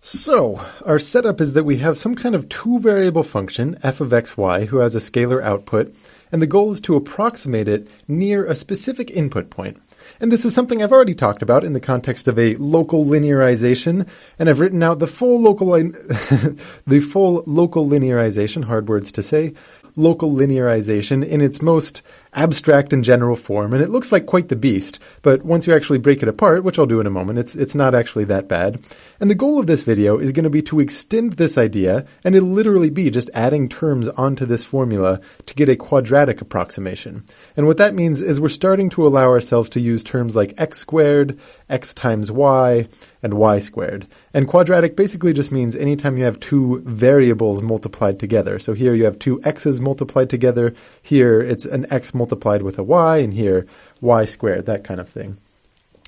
So, our setup is that we have some kind of two-variable function, f of xy, who has a scalar output, and the goal is to approximate it near a specific input point. And this is something I've already talked about in the context of a local linearization, and I've written out the full local linearization, hard words to say, local linearization in its most abstract and general form, and it looks like quite the beast, but once you actually break it apart, which I'll do in a moment, it's not actually that bad. And the goal of this video is going to be to extend this idea, and it'll literally be just adding terms onto this formula to get a quadratic approximation. And what that means is we're starting to allow ourselves to use terms like x squared, x times y, and y squared. And quadratic basically just means anytime you have two variables multiplied together. So here you have two x's multiplied together, here it's an x multiplied with a y, and here y squared, that kind of thing.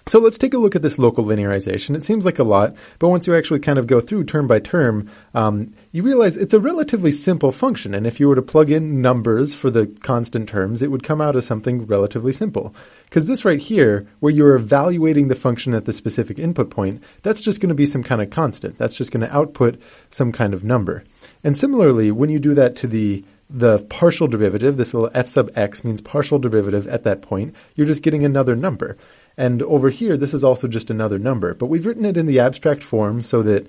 So let's take a look at this local linearization. It seems like a lot, but once you actually kind of go through term by term, you realize it's a relatively simple function. And if you were to plug in numbers for the constant terms, it would come out as something relatively simple. Because this right here, where you're evaluating the function at the specific input point, that's just going to be some kind of constant. That's just going to output some kind of number. And similarly, when you do that to the partial derivative, this little f sub x means partial derivative at that point, you're just getting another number. And over here, this is also just another number, but we've written it in the abstract form so that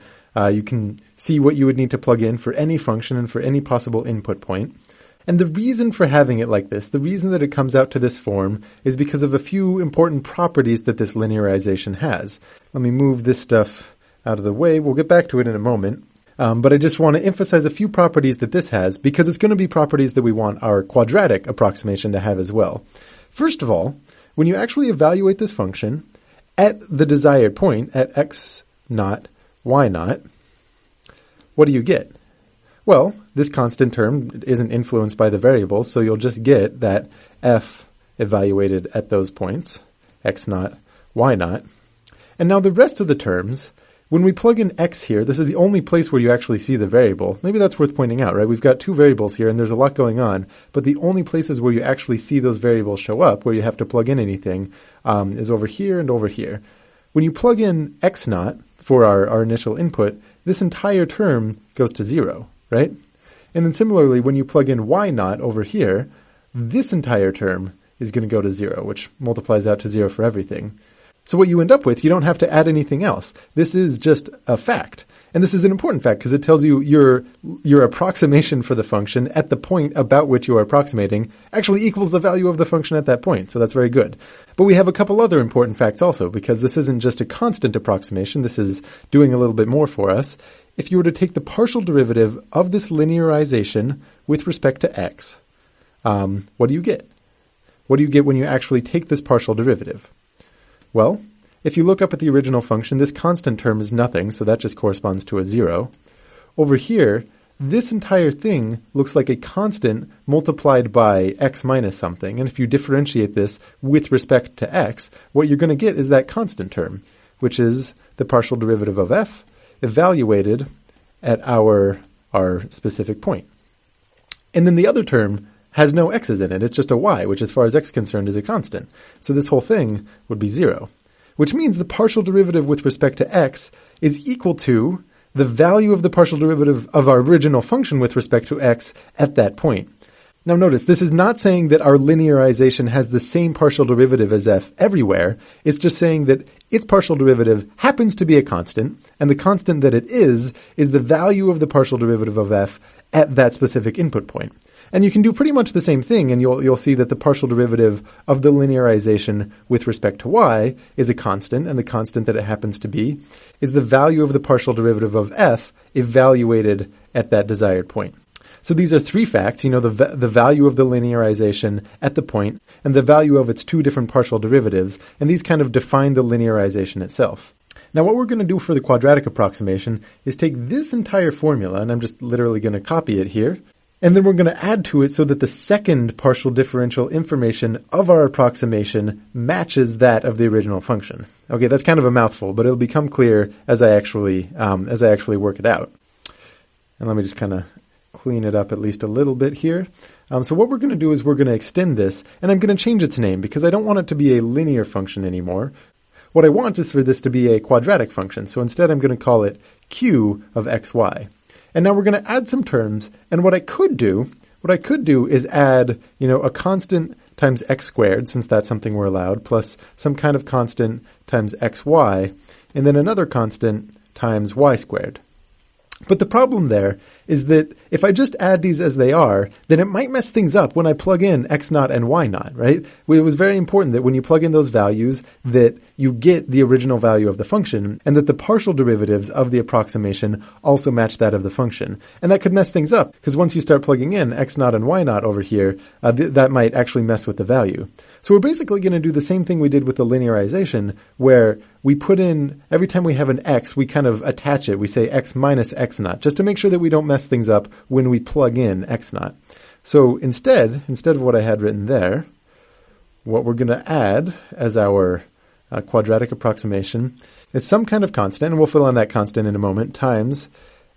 you can see what you would need to plug in for any function and for any possible input point. And the reason for having it like this, the reason that it comes out to this form, is because of a few important properties that this linearization has. Let me move this stuff out of the way. We'll get back to it in a moment. But I just want to emphasize a few properties that this has, because it's going to be properties that we want our quadratic approximation to have as well. First of all, when you actually evaluate this function at the desired point, at x naught, y naught, what do you get? Well, this constant term isn't influenced by the variables, so you'll just get that f evaluated at those points, x naught, y naught. And now the rest of the terms, when we plug in x here, this is the only place where you actually see the variable. Maybe that's worth pointing out, right? We've got two variables here, and there's a lot going on, but the only places where you actually see those variables show up, where you have to plug in anything, is over here and over here. When you plug in x naught for our initial input, this entire term goes to 0, right? And then similarly, when you plug in y naught over here, this entire term is going to go to 0, which multiplies out to 0 for everything. So what you end up with, you don't have to add anything else. This is just a fact. And this is an important fact because it tells you your approximation for the function at the point about which you are approximating actually equals the value of the function at that point. So that's very good. But we have a couple other important facts also, because this isn't just a constant approximation. This is doing a little bit more for us. If you were to take the partial derivative of this linearization with respect to x, what do you get? What do you get when you actually take this partial derivative? Well, if you look up at the original function, this constant term is nothing, so that just corresponds to a 0. Over here, this entire thing looks like a constant multiplied by x minus something, and if you differentiate this with respect to x, what you're going to get is that constant term, which is the partial derivative of f evaluated at our specific point. And then the other term has no x's in it. It's just a y, which as far as x is concerned is a constant. So this whole thing would be 0, which means the partial derivative with respect to x is equal to the value of the partial derivative of our original function with respect to x at that point. Now notice, this is not saying that our linearization has the same partial derivative as f everywhere. It's just saying that its partial derivative happens to be a constant, and the constant that it is the value of the partial derivative of f at that specific input point. And you can do pretty much the same thing, and you'll see that the partial derivative of the linearization with respect to y is a constant, and the constant that it happens to be is the value of the partial derivative of f evaluated at that desired point. So these are three facts, the value of the linearization at the point, and the value of its two different partial derivatives, and these kind of define the linearization itself. Now what we're going to do for the quadratic approximation is take this entire formula, and I'm just literally going to copy it here, and then we're going to add to it so that the second partial differential information of our approximation matches that of the original function. Okay, that's kind of a mouthful, but it'll become clear as I actually work it out. And let me just kind of clean it up at least a little bit here. So what we're going to do is we're going to extend this, and I'm going to change its name because I don't want it to be a linear function anymore. what I want is for this to be a quadratic function. So instead I'm going to call it q of xy. And now we're going to add some terms, and what I could do is add, a constant times x squared, since that's something we're allowed, plus some kind of constant times xy, and then another constant times y squared. But the problem there is that if I just add these as they are, then it might mess things up when I plug in x naught and y naught, right? It was very important that when you plug in those values that you get the original value of the function and that the partial derivatives of the approximation also match that of the function. And that could mess things up because once you start plugging in x naught and y naught over here, that might actually mess with the value. So we're basically going to do the same thing we did with the linearization, where we put in, every time we have an x, we kind of attach it. We say x minus x naught, just to make sure that we don't mess things up when we plug in x naught. So instead of what I had written there, what we're going to add as our quadratic approximation is some kind of constant, and we'll fill in that constant in a moment, times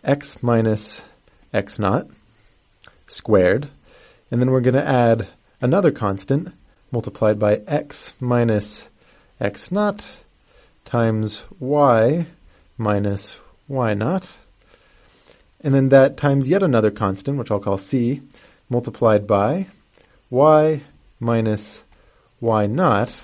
x minus x naught squared. And then we're going to add another constant multiplied by x minus x naught times y minus y naught. And then that times yet another constant, which I'll call c, multiplied by y minus y naught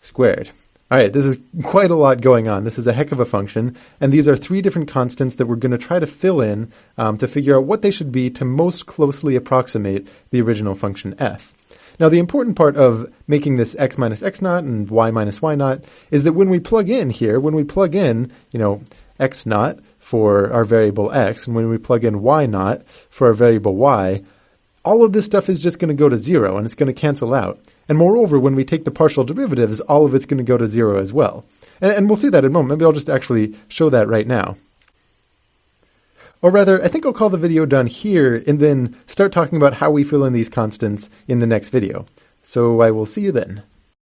squared. All right, this is quite a lot going on. This is a heck of a function, and these are three different constants that we're going to try to fill in to figure out what they should be to most closely approximate the original function f. Now, the important part of making this x minus x naught and y minus y naught is that when we plug in here, x naught for our variable x, and when we plug in y naught for our variable y, all of this stuff is just going to go to 0, and it's going to cancel out. And moreover, when we take the partial derivatives, all of it's going to go to 0 as well. And we'll see that in a moment. Maybe I'll just actually show that right now. Or rather, I think I'll call the video done here and then start talking about how we fill in these constants in the next video. So I will see you then.